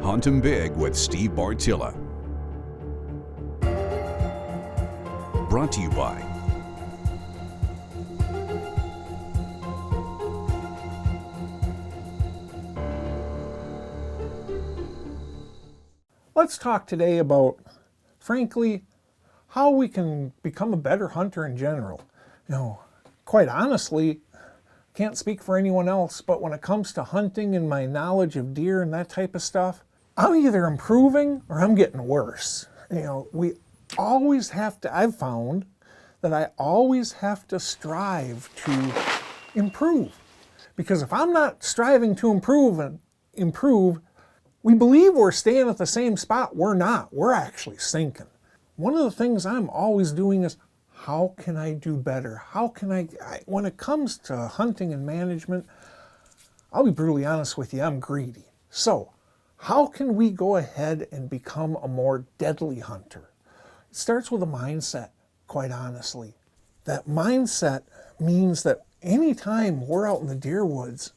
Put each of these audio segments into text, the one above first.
Hunt 'em Big with Steve Bartylla. Brought to you by Let's talk today about, frankly, how we can become a better hunter in general. Quite honestly, can't speak for anyone else, but when it comes to hunting and my knowledge of deer and that type of stuff, I'm either improving or I'm getting worse. We always have to, I've found that I always have to strive to improve. Because if I'm not striving to improve, we believe we're staying at the same spot. We're not. We're actually sinking. One of the things I'm always doing is, how can I do better? How can I when it comes to hunting and management, I'll be brutally honest with you, I'm greedy. So, how can we go ahead and become a more deadly hunter? It starts with a mindset, quite honestly. That mindset means that anytime we're out in the deer woods,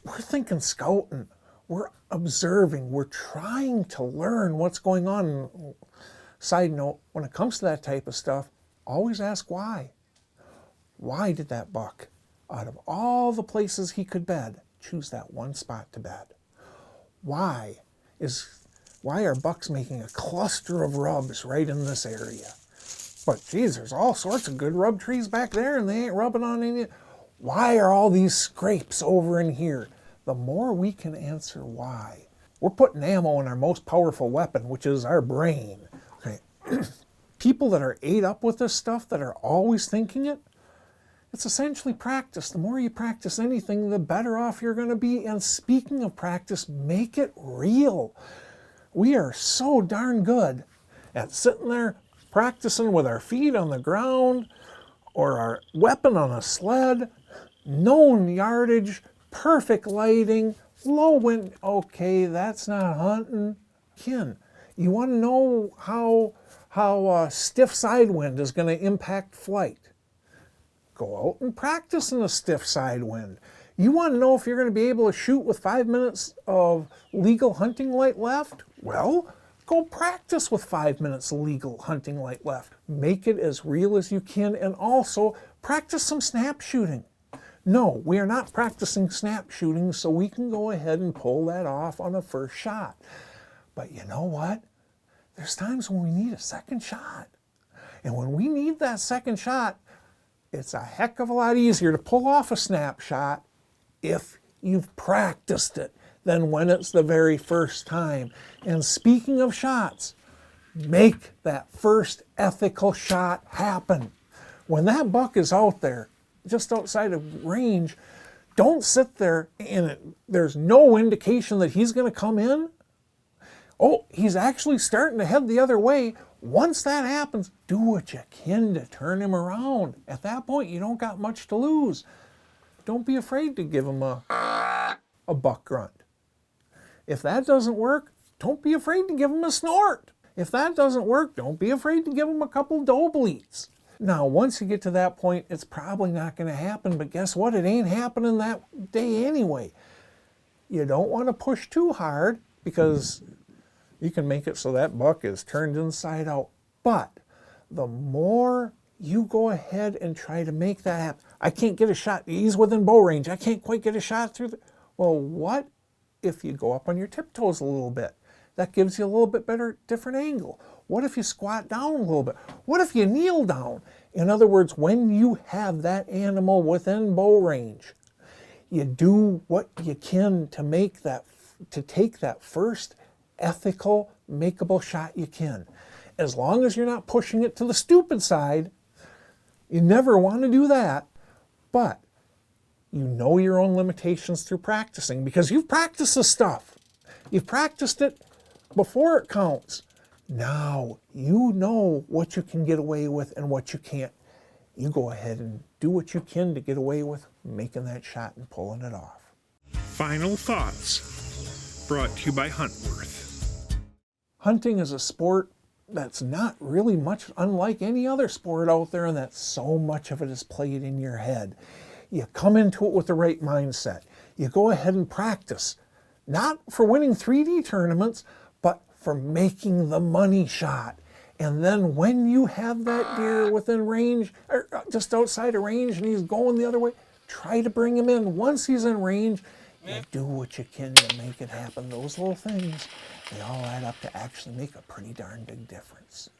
we're thinking scouting, we're observing, we're trying to learn what's going on. Side note, when it comes to that type of stuff, always ask why. Why did that buck, out of all the places he could bed, choose that one spot to bed? Why are bucks making a cluster of rubs right in this area? But geez, there's all sorts of good rub trees back there and they ain't rubbing on any. Why are all these scrapes over in here? The more we can answer why, we're putting ammo in our most powerful weapon, which is our brain. Okay. People that are ate up with this stuff, that are always thinking it, it's essentially practice. The more you practice anything, the better off you're going to be. And speaking of practice, make it real. We are so darn good at sitting there practicing with our feet on the ground or our weapon on a sled, known yardage, perfect lighting, low wind. Okay, that's not hunting. Ken, you want to know how stiff side wind is going to impact flight? Go out and practice in a stiff side wind. You want to know if you're going to be able to shoot with 5 minutes of legal hunting light left? Well, go practice with 5 minutes of legal hunting light left. Make it as real as you can, and also practice some snap shooting. No, we are not practicing snap shooting so we can go ahead and pull that off on a first shot. But you know what? There's times when we need a second shot. And when we need that second shot, it's a heck of a lot easier to pull off a snapshot if you've practiced it than when it's the very first time. And speaking of shots, make that first ethical shot happen. When that buck is out there, just outside of range, don't sit there and there's no indication that he's going to come in. Oh, he's actually starting to head the other way. Once that happens, do what you can to turn him around. At that point, you don't got much to lose. Don't be afraid to give him a buck grunt. If that doesn't work, don't be afraid to give him a snort. If that doesn't work, don't be afraid to give him a couple doe bleats. Now, once you get to that point, it's probably not going to happen, but guess what? It ain't happening that day anyway. You don't want to push too hard because you can make it so that buck is turned inside out. But the more you go ahead and try to make that happen, I can't get a shot. He's within bow range. I can't quite get a shot through the... Well, what if you go up on your tiptoes a little bit? That gives you a little bit better, different angle. What if you squat down a little bit? What if you kneel down? In other words, when you have that animal within bow range, you do what you can to make that, to take that first ethical, makeable shot you can. As long as you're not pushing it to the stupid side, you never want to do that, but you know your own limitations through practicing because you've practiced this stuff. You've practiced it before it counts. Now you know what you can get away with and what you can't. You go ahead and do what you can to get away with making that shot and pulling it off. Final thoughts brought to you by Huntworth. Hunting is a sport that's not really much unlike any other sport out there, and that so much of it is played in your head. You come into it with the right mindset. You go ahead and practice. not for winning 3D tournaments, but for making the money shot. And then when you have that deer within range, or just outside of range, and he's going the other way, try to bring him in. Once he's in range, you do what you can to make it happen. Those little things, they all add up to actually make a pretty darn big difference.